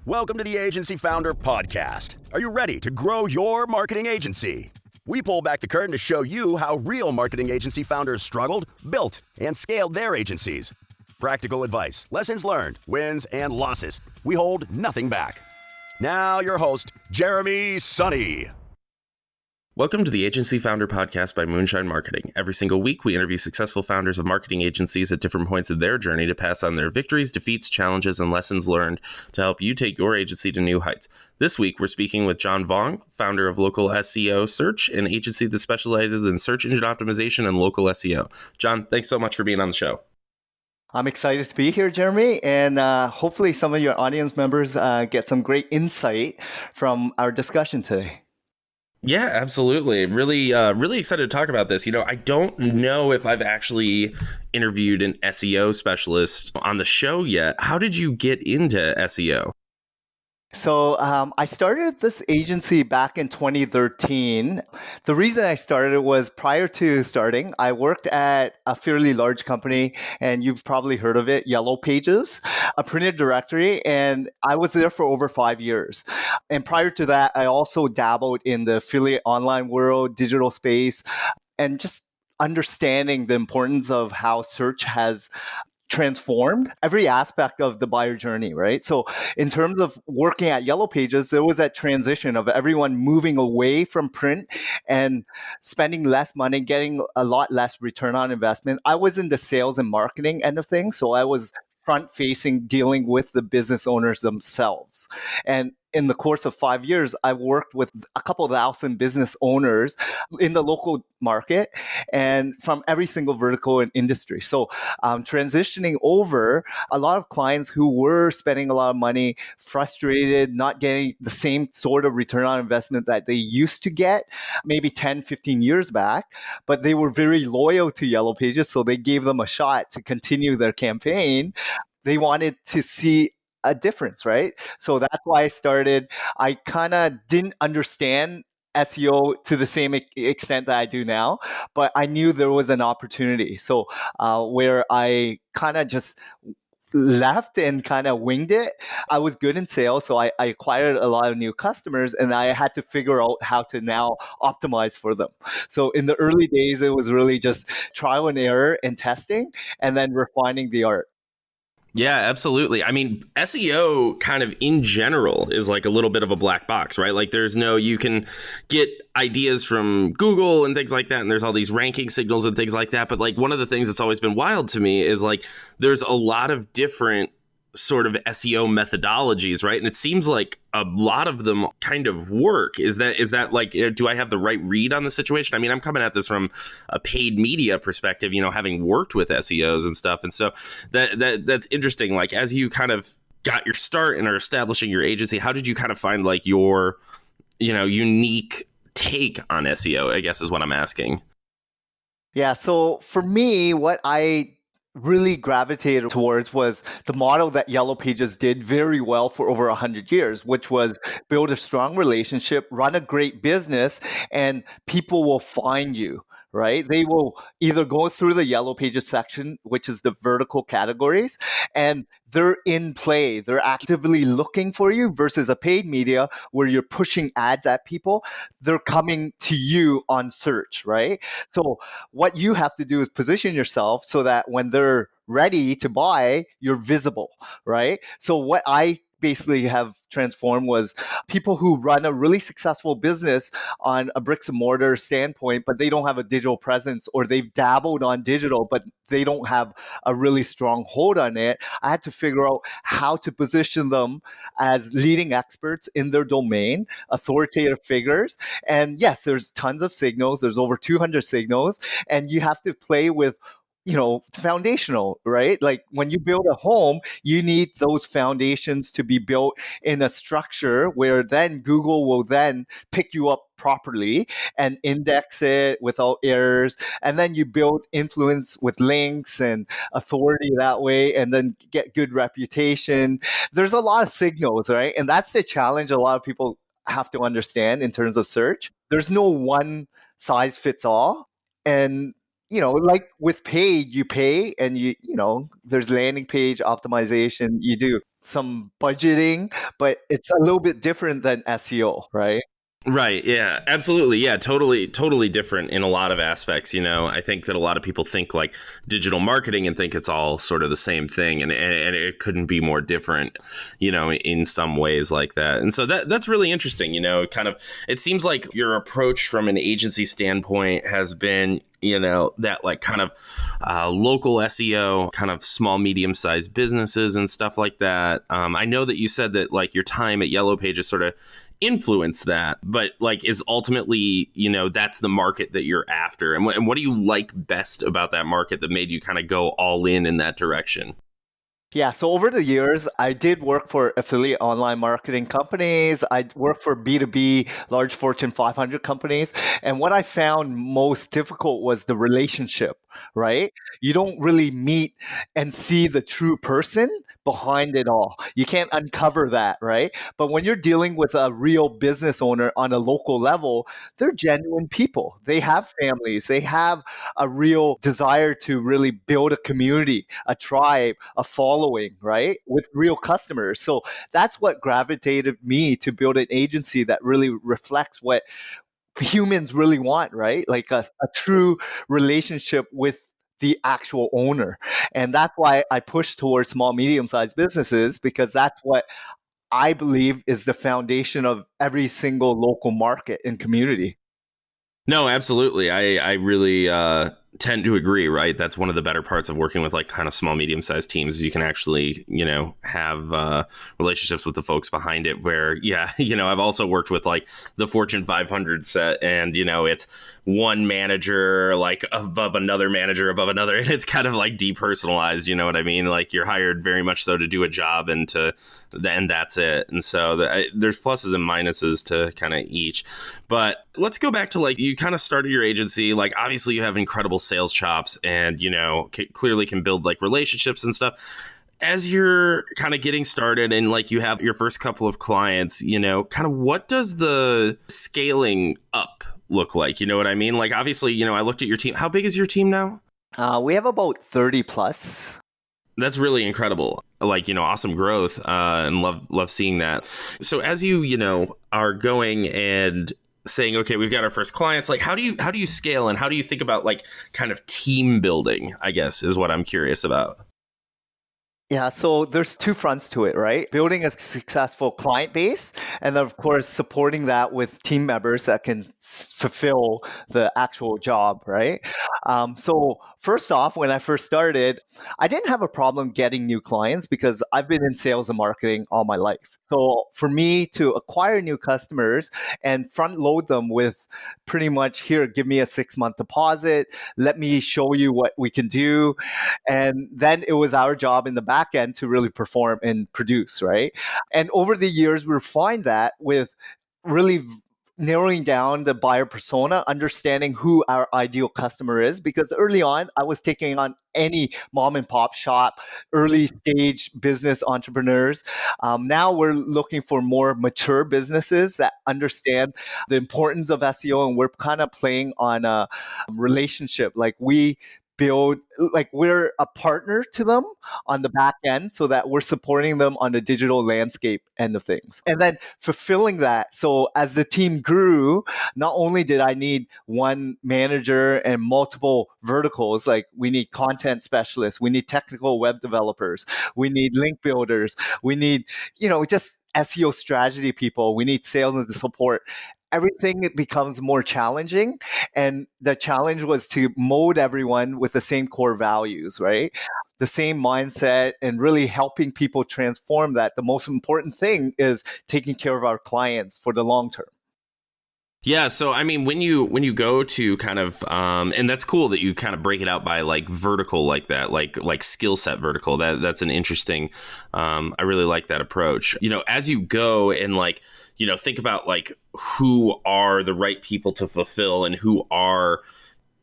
Welcome to the Agency Founder Podcast. Are you ready to grow your marketing agency? We pull back the curtain to show you how real marketing agency founders struggled, built, and scaled their agencies. Practical advice, lessons learned, wins, and losses. We hold nothing back. Now your host, Jeremy Sonny. Welcome to the Agency Founder Podcast by Moonshine Marketing. Every single week, we interview successful founders of marketing agencies at different points of their journey to pass on their victories, defeats, challenges, and lessons learned to help you take your agency to new heights. This week, we're speaking with John Vuong, founder of Local SEO Search, an agency that specializes in search engine optimization and local SEO. John, thanks so much for being on the show. I'm excited to be here, Jeremy, and hopefully some of your audience members get some great insight from our discussion today. Yeah, absolutely. Really excited to talk about this. I don't know if I've actually interviewed an SEO specialist on the show yet. How did you get into SEO? So I started this agency back in 2013. The reason I started was prior to starting, I worked at a fairly large company, and you've probably heard of it, Yellow Pages, a printed directory, and I was there for over 5 years. And prior to that, I also dabbled in the affiliate online world, digital space, and just understanding the importance of how search has transformed every aspect of the buyer journey, right? So in terms of working at Yellow Pages, there was that transition of everyone moving away from print and spending less money, getting a lot less return on investment. I was in the sales and marketing end of things, so I was front facing, dealing with the business owners themselves. And in the course of 5 years, I've worked with a couple thousand business owners in the local market and from every single vertical and industry. So transitioning over, a lot of clients who were spending a lot of money, frustrated, not getting the same sort of return on investment that they used to get maybe 10, 15 years back, but they were very loyal to Yellow Pages, so they gave them a shot to continue their campaign. They wanted to see a difference, right? So that's why I started. I kind of didn't understand SEO to the same extent that I do now, but I knew there was an opportunity. So where I kind of just left and kind of winged it. I was good in sales, so I acquired a lot of new customers, and I had to figure out how to now optimize for them. So in the early days, it was really just trial and error and testing, and then refining the art. Yeah, absolutely. I mean, SEO kind of in general is like a little bit of a black box, right? Like you can get ideas from Google and things like that, and there's all these ranking signals and things like that. But like one of the things that's always been wild to me is like there's a lot of different sort of SEO methodologies, right? And it seems like a lot of them kind of work. Is that like, do I have the right read on the situation? I mean, I'm coming at this from a paid media perspective, having worked with SEOs and stuff. And so that's interesting. Like as you kind of got your start and are establishing your agency, how did you kind of find like your, unique take on SEO, I guess is what I'm asking. Yeah. So for me, what I really gravitated towards was the model that Yellow Pages did very well for over 100 years, which was build a strong relationship, run a great business, and people will find you, right? They will either go through the Yellow Pages section, which is the vertical categories, and they're in play. They're actively looking for you versus a paid media where you're pushing ads at people. They're coming to you on search, right? So what you have to do is position yourself so that when they're ready to buy, you're visible, right? So what I basically have transformed was people who run a really successful business on a bricks and mortar standpoint, but they don't have a digital presence, or they've dabbled on digital, but they don't have a really strong hold on it. I had to figure out how to position them as leading experts in their domain, authoritative figures. And yes, there's tons of signals. There's over 200 signals, and you have to play with foundational, right? Like when you build a home, you need those foundations to be built in a structure where then Google will then pick you up properly and index it without errors. And then you build influence with links and authority that way, and then get good reputation. There's a lot of signals, right? And that's the challenge a lot of people have to understand in terms of search. There's no one size fits all. And like with paid, you pay and there's landing page optimization you do. some budgeting, but it's a little bit different than SEO, right? Right. Yeah. Absolutely. Yeah. Totally different in a lot of aspects. I think that a lot of people think like digital marketing and think it's all sort of the same thing, and it couldn't be more different, in some ways like that. And so that's really interesting. Kind of. It seems like your approach from an agency standpoint has been, that like kind of local SEO, kind of small, medium-sized businesses and stuff like that. I know that you said that like your time at Yellow Pages sort of influence that, but like is ultimately, that's the market that you're after. And what do you like best about that market that made you kind of go all in that direction? Yeah, so over the years, I did work for affiliate online marketing companies. I worked for B2B, large Fortune 500 companies. And what I found most difficult was the relationship, right? You don't really meet and see the true person behind it all. You can't uncover that, right? But when you're dealing with a real business owner on a local level, they're genuine people. They have families, they have a real desire to really build a community, a tribe, a following, right? With real customers. So that's what gravitated me to build an agency that really reflects what humans really want, right? Like a true relationship with the actual owner. And that's why I push towards small, medium sized businesses, because that's what I believe is the foundation of every single local market and community. No, absolutely. I really tend to agree, right? That's one of the better parts of working with like kind of small, medium sized teams is you can actually, have relationships with the folks behind it where, yeah, I've also worked with like the Fortune 500 set and, it's one manager like above another manager above another. And it's kind of like depersonalized, you know what I mean? Like you're hired very much so to do a job and that's it. And so there's pluses and minuses to kind of each. But let's go back to like you kind of started your agency. Like obviously you have incredible sales chops and, clearly can build like relationships and stuff. As you're kind of getting started and like you have your first couple of clients, kind of what does the scaling up look like? You know what I mean? Like obviously, I looked at your team. How big is your team now? We have about 30 plus. That's really incredible. Like, awesome growth, and love seeing that. So as you, are going and saying, okay, we've got our first clients, like how do you scale and how do you think about like kind of team building, I guess, is what I'm curious about. Yeah, so there's two fronts to it, right? Building a successful client base, and then of course supporting that with team members that can fulfill the actual job, right? So first off, when I first started, I didn't have a problem getting new clients because I've been in sales and marketing all my life. So for me to acquire new customers and front load them with pretty much here, give me a 6-month deposit, let me show you what we can do, and then it was our job in the back end to really perform and produce, right? And over the years, we refined that with really narrowing down the buyer persona, understanding who our ideal customer is. Because early on, I was taking on any mom and pop shop, early stage business entrepreneurs. Now we're looking for more mature businesses that understand the importance of SEO, and we're kind of playing on a relationship. Like we build, like we're a partner to them on the back end so that we're supporting them on the digital landscape end of things and then fulfilling that. So as the team grew, not only did I need one manager and multiple verticals, like we need content specialists, we need technical web developers, we need link builders, we need, just SEO strategy people, we need sales and support. Everything becomes more challenging. And the challenge was to mold everyone with the same core values, right? The same mindset and really helping people transform that. The most important thing is taking care of our clients for the long term. Yeah, so I mean, when you go to kind of, and that's cool that you kind of break it out by like vertical like that, like skill set vertical. That's an interesting. I really like that approach. As you go and like, think about like who are the right people to fulfill and who are,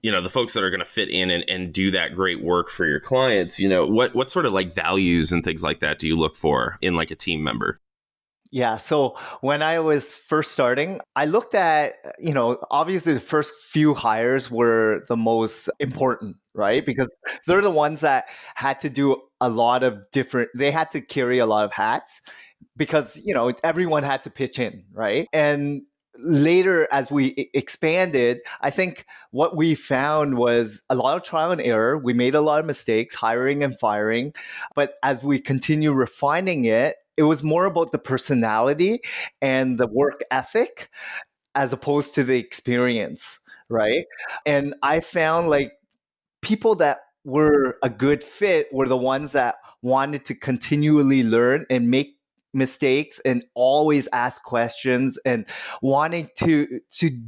the folks that are going to fit in and do that great work for your clients. What sort of like values and things like that do you look for in like a team member? Yeah. So when I was first starting, I looked at, obviously the first few hires were the most important, right? Because they're the ones that had to do a lot of different, they had to carry a lot of hats because, everyone had to pitch in, right? And later, as we expanded, I think what we found was a lot of trial and error. We made a lot of mistakes, hiring and firing. But as we continue refining it, it was more about the personality and the work ethic as opposed to the experience, right? And I found like people that were a good fit were the ones that wanted to continually learn and make mistakes and always ask questions and wanting to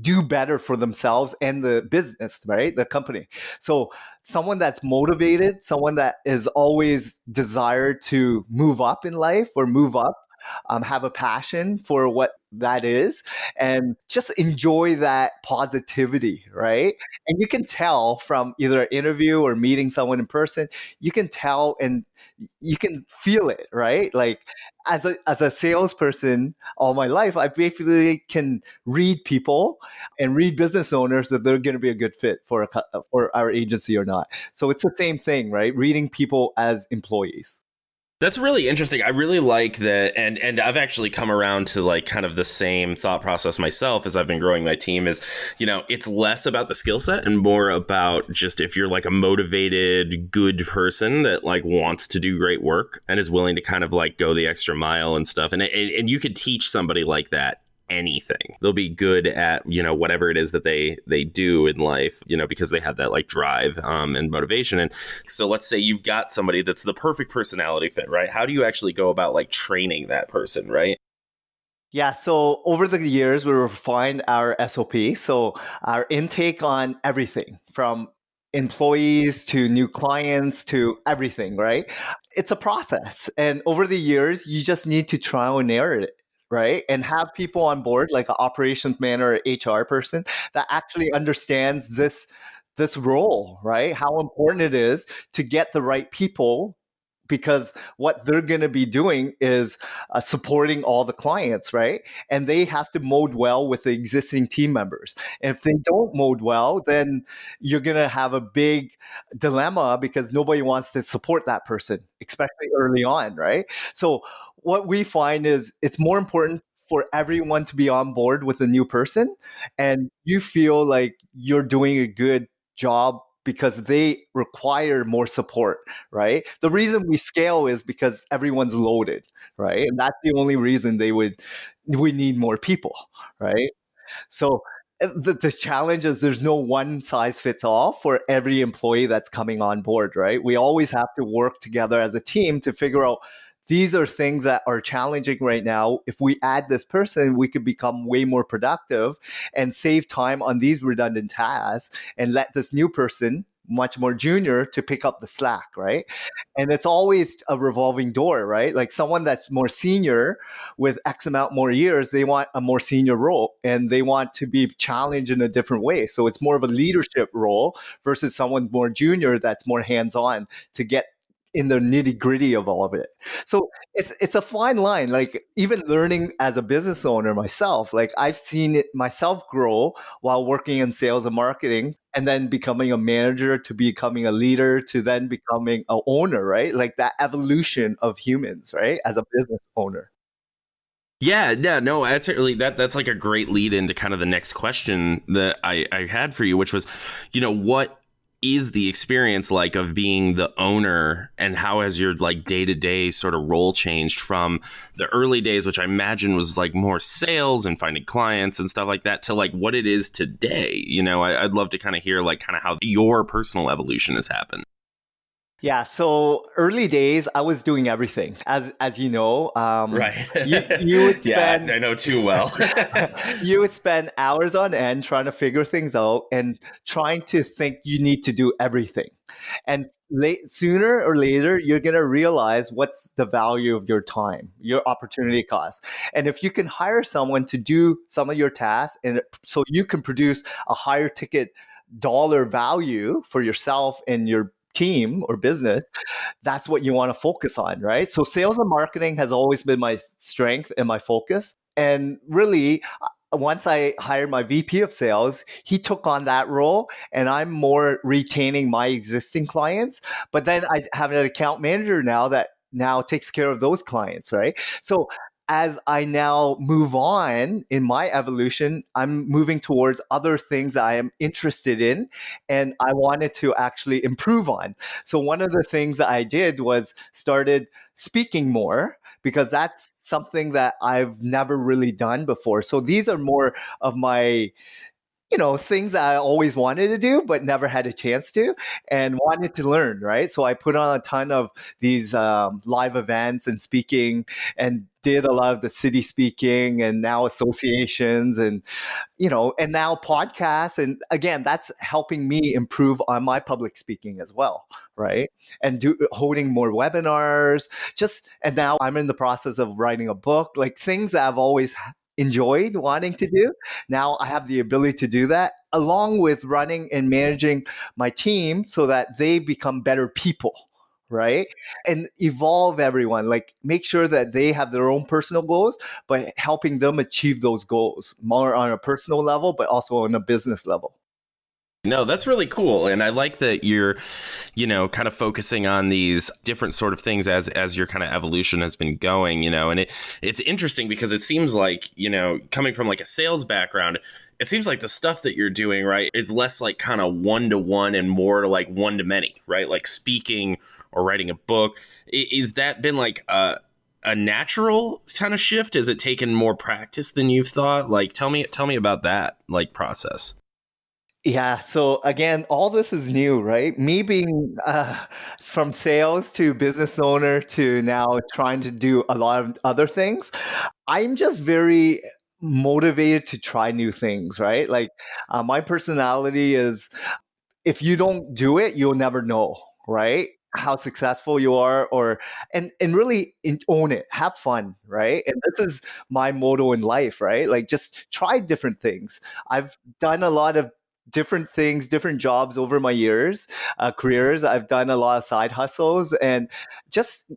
do better for themselves and the business, right? The company. So someone that's motivated, someone that is always desired to move up in life or move up, have a passion for what that is, and just enjoy that positivity, right? And you can tell from either an interview or meeting someone in person, you can tell and you can feel it, right? Like as a salesperson all my life, I basically can read people and read business owners that they're going to be a good fit for for our agency or not. So it's the same thing, right? Reading people as employees. That's really interesting. I really like that, and I've actually come around to like kind of the same thought process myself as I've been growing my team. Is, it's less about the skill set and more about just if you're like a motivated, good person that like wants to do great work and is willing to kind of like go the extra mile and stuff. And you could teach somebody like that anything. They'll be good at, whatever it is that they do in life, because they have that like drive and motivation. And so let's say you've got somebody that's the perfect personality fit, right? How do you actually go about like training that person, right? Yeah, so over the years, we refined our SOP. So our intake on everything from employees to new clients to everything, right? It's a process. And over the years, you just need to trial and error it, right? And have people on board, like an operations manager or HR person that actually understands this role, right? How important it is to get the right people, because what they're going to be doing is supporting all the clients, right? And they have to mold well with the existing team members. And if they don't mold well, then you're going to have a big dilemma because nobody wants to support that person, especially early on, right? So what we find is it's more important for everyone to be on board with a new person, and you feel like you're doing a good job because they require more support, right? The reason we scale is because everyone's loaded, right? And that's the only reason we need more people, right? So the challenge is there's no one size fits all for every employee that's coming on board, right? We always have to work together as a team to figure out these are things that are challenging right now. If we add this person, we could become way more productive and save time on these redundant tasks and let this new person, much more junior, to pick up the slack, right? And it's always a revolving door, right? Like someone that's more senior with X amount more years, they want a more senior role and they want to be challenged in a different way. So it's more of a leadership role versus someone more junior that's more hands-on to get in the nitty gritty of all of it. So it's a fine line. Like even learning as a business owner myself, like I've seen it myself grow while working in sales and marketing, and then becoming a manager to becoming a leader to then becoming a owner, right? Like that evolution of humans, right? As a business owner. Yeah, no, that's really that's like a great lead into kind of the next question that I had for you, which was, what is the experience like of being the owner, and how has your like day-to-day sort of role changed from the early days, which I imagine was like more sales and finding clients and stuff like that, to like what it is today? I'd love to kind of hear like kind of how your personal evolution has happened. Yeah, so early days, I was doing everything. As you know, Right. you would Yeah, spend I know too well. you would spend hours on end trying to figure things out and trying to think you need to do everything. And sooner or later, you're going to realize what's the value of your time, your opportunity cost. And if you can hire someone to do some of your tasks, and so you can produce a higher ticket dollar value for yourself and your team or business, that's what you want to focus on, right? So sales and marketing has always been my strength and my focus. And really, once I hired my VP of sales, he took on that role and I'm more retaining my existing clients. But then I have an account manager now that now takes care of those clients, right? So as I now move on in my evolution, I'm moving towards other things I am interested in and I wanted to actually improve on. So one of the things that I did was started speaking more because that's something that I've never really done before. So these are more of my things that I always wanted to do, but never had a chance to and wanted to learn, right? So I put on a ton of these live events and speaking and did a lot of the city speaking and now associations and and now podcasts. And again, that's helping me improve on my public speaking as well, right? And holding more webinars, and now I'm in the process of writing a book, like things that I've always enjoyed wanting to do. Now I have the ability to do that along with running and managing my team so that they become better people, right? And evolve everyone, like make sure that they have their own personal goals, but helping them achieve those goals more on a personal level, but also on a business level. No, that's really cool. And I like that you're, kind of focusing on these different sort of things as your kind of evolution has been going, and it's interesting because it seems like, coming from like a sales background, it seems like the stuff that you're doing, right, is less like kind of one-to-one and more to like one-to-many, right? Like speaking or writing a book. Is that been like a natural kind of shift? Has it taken more practice than you've thought? Like, tell me about that like process. Yeah. So again, all this is new, right? Me being from sales to business owner to now trying to do a lot of other things. I'm just very motivated to try new things, right? Like my personality is if you don't do it, you'll never know, right? How successful you are, or and really own it, have fun, right? And this is my motto in life, right? Like just try different things. I've done a lot of different things, different jobs over my years, careers. I've done a lot of side hustles, and just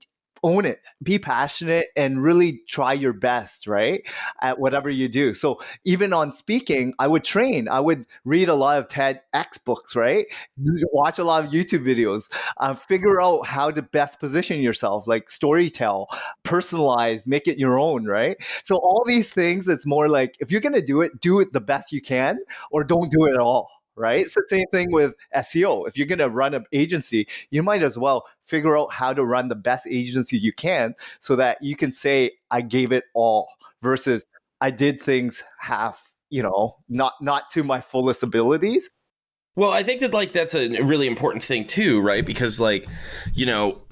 own it, be passionate, and really try your best, right, at whatever you do. So even on speaking, I would train. I would read a lot of TEDx books, right? Watch a lot of YouTube videos, figure out how to best position yourself, like storytell, personalize, make it your own, right? So all these things, it's more like if you're going to do it the best you can or don't do it at all. Right. It's the same thing with SEO. If you're going to run an agency, you might as well figure out how to run the best agency you can so that you can say, I gave it all versus I did things half, not to my fullest abilities. Well, I think that like that's a really important thing too, right? Because like,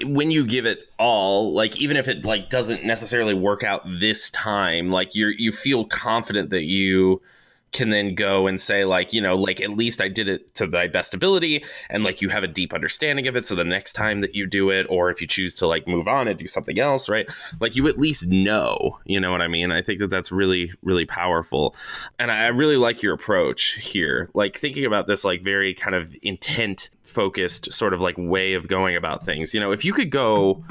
when you give it all, like even if it like doesn't necessarily work out this time, like you feel confident that you can then go and say like, like at least I did it to my best ability, and like you have a deep understanding of it. So the next time that you do it, or if you choose to like move on and do something else, right? Like you at least know, you know what I mean? I think that that's really, really powerful. And I really like your approach here, like thinking about this like very kind of intent focused sort of like way of going about things. If you could go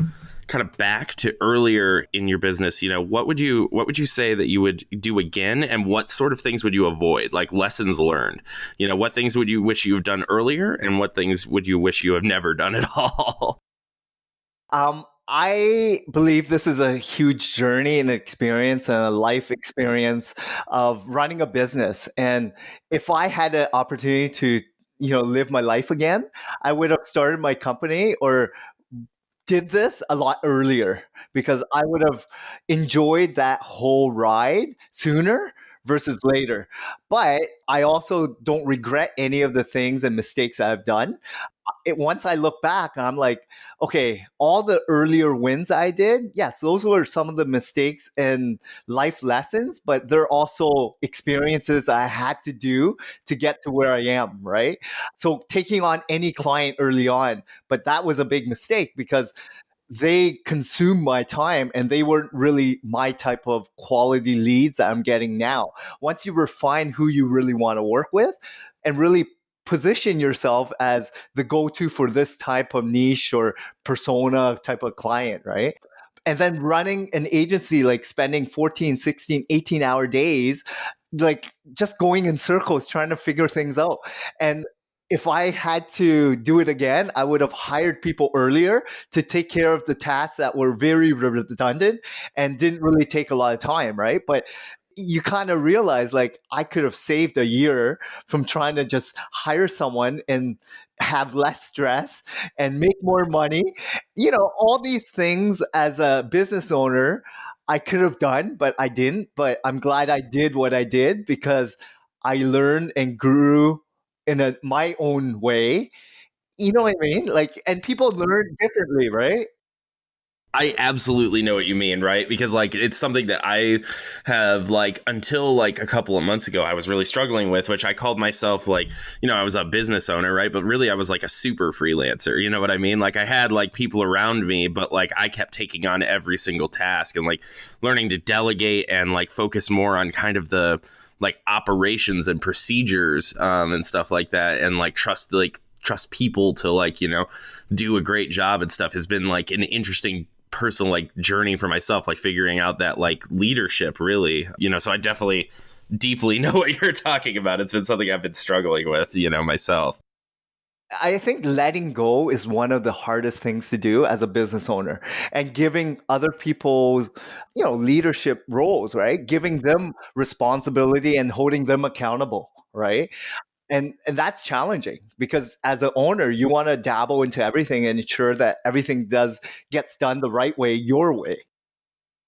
kind of back to earlier in your business, what would you say that you would do again, and what sort of things would you avoid, like lessons learned? What things would you wish you have done earlier, and what things would you wish you have never done at all? I believe this is a huge journey and experience and a life experience of running a business. And if I had an opportunity to, live my life again, I would have started my company or did this a lot earlier because I would have enjoyed that whole ride sooner versus later. But I also don't regret any of the things and mistakes I've done. Once I look back, I'm like, okay, all the earlier wins I did, yes, those were some of the mistakes and life lessons, but they're also experiences I had to do to get to where I am, right? So taking on any client early on, but that was a big mistake because they consumed my time and they weren't really my type of quality leads that I'm getting now. Once you refine who you really want to work with and really position yourself as the go-to for this type of niche or persona type of client, right? And then running an agency, like spending 14, 16, 18-hour days, like just going in circles trying to figure things out. And if I had to do it again, I would have hired people earlier to take care of the tasks that were very redundant and didn't really take a lot of time, right? But you kind of realize like I could have saved a year from trying to just hire someone and have less stress and make more money. All these things as a business owner, I could have done, but I didn't. But I'm glad I did what I did because I learned and grew in my own way. You know what I mean? Like, and people learn differently, right? I absolutely know what you mean, right? Because like it's something that I have like until like a couple of months ago I was really struggling with, which I called myself like, I was a business owner, right? But really I was like a super freelancer, you know what I mean? Like I had like people around me, but like I kept taking on every single task and like learning to delegate and like focus more on kind of the like operations and procedures and stuff like that, and like trust people to like, do a great job and stuff has been like an interesting personal like journey for myself, like figuring out that like leadership really, so I definitely deeply know what you're talking about. It's been something I've been struggling with, myself. I think letting go is one of the hardest things to do as a business owner, and giving other people, leadership roles, right? Giving them responsibility and holding them accountable, right? And that's challenging because as an owner, you want to dabble into everything and ensure that everything gets done the right way, your way.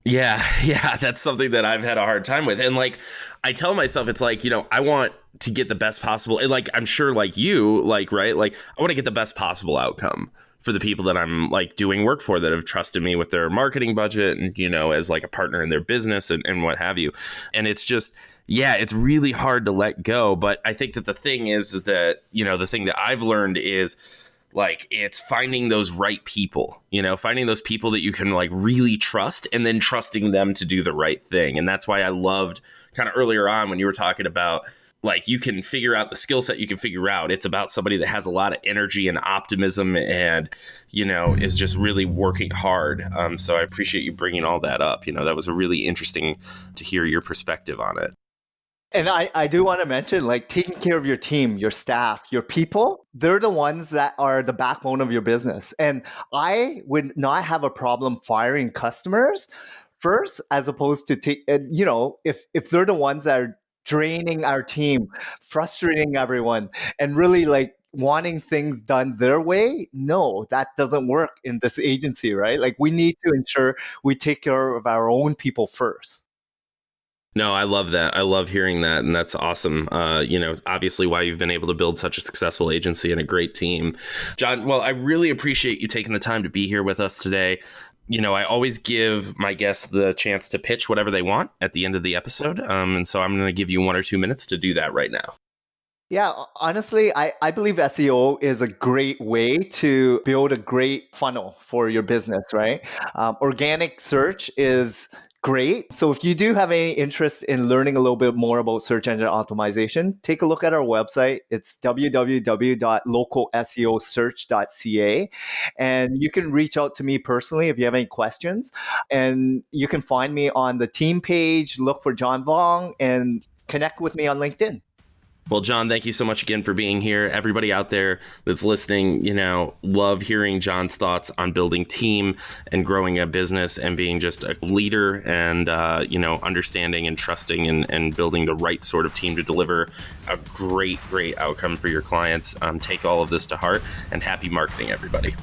Yeah, that's something that I've had a hard time with. And like I tell myself, it's like, I want to get the best possible, and like I'm sure like you, like, right, like I want to get the best possible outcome for the people that I'm like doing work for, that have trusted me with their marketing budget and, as like a partner in their business and what have you. And it's just, yeah, it's really hard to let go. But I think that the thing is that, the thing that I've learned is like it's finding those right people, finding those people that you can like really trust and then trusting them to do the right thing. And that's why I loved kind of earlier on when you were talking about like you can figure out the skill set, you can figure out it's about somebody that has a lot of energy and optimism and, is just really working hard. So I appreciate you bringing all that up. That was a really interesting to hear your perspective on it. And I do want to mention, like, taking care of your team, your staff, your people, they're the ones that are the backbone of your business. And I would not have a problem firing customers first, as opposed to, if they're the ones that are draining our team, frustrating everyone, and really like wanting things done their way. No, that doesn't work in this agency, right? Like, we need to ensure we take care of our own people first. No, I love that. I love hearing that. And that's awesome. Obviously why you've been able to build such a successful agency and a great team. John, well, I really appreciate you taking the time to be here with us today. I always give my guests the chance to pitch whatever they want at the end of the episode. And so I'm going to give you 1 or 2 minutes to do that right now. Yeah, honestly, I believe SEO is a great way to build a great funnel for your business, right? Organic search is great. So if you do have any interest in learning a little bit more about search engine optimization, take a look at our website. It's www.localseosearch.ca. And you can reach out to me personally if you have any questions. And you can find me on the team page, look for John Vuong, and connect with me on LinkedIn. Well, John, thank you so much again for being here. Everybody out there that's listening, love hearing John's thoughts on building team and growing a business and being just a leader and, understanding and trusting and building the right sort of team to deliver a great, great outcome for your clients. Take all of this to heart, and happy marketing, everybody.